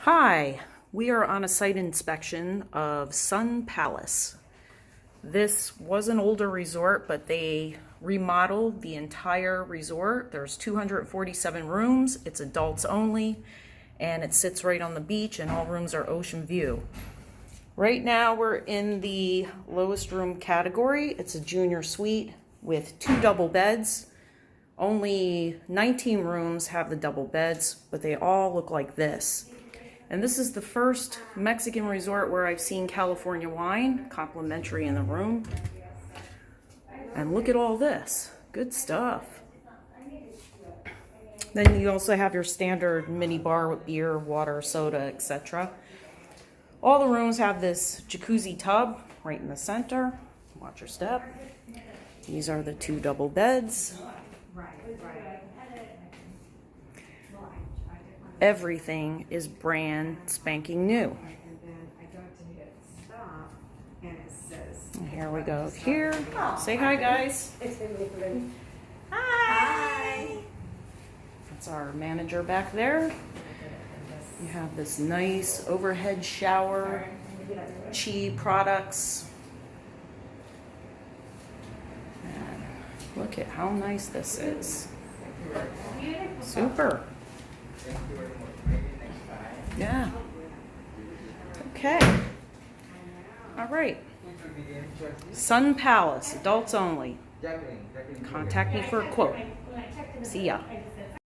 Hi, we are on a site inspection of Sun Palace. This was an older resort, but they remodeled the entire resort. There's 247 rooms, it's adults only, and it sits right on the beach and all rooms are ocean view. Right now we're in the lowest room category. It's a junior suite with 2 double beds. Only 19 rooms have the double beds, but they all look like this. And this is the first Mexican resort where I've seen California wine, complimentary in the room. And look at all this, good stuff. Then you also have your standard mini bar with beer, water, soda, etc. All the rooms have this jacuzzi tub right in the center. Watch your step. These are the 2 double beds. Everything is brand spanking new. And here we go. Here, say hi, guys. Hi. That's our manager back there. You have this nice overhead shower, Chi products. And look at how nice this is. Super. Yeah. Okay. All right. Sun Palace, adults only. Contact me for a quote. See ya.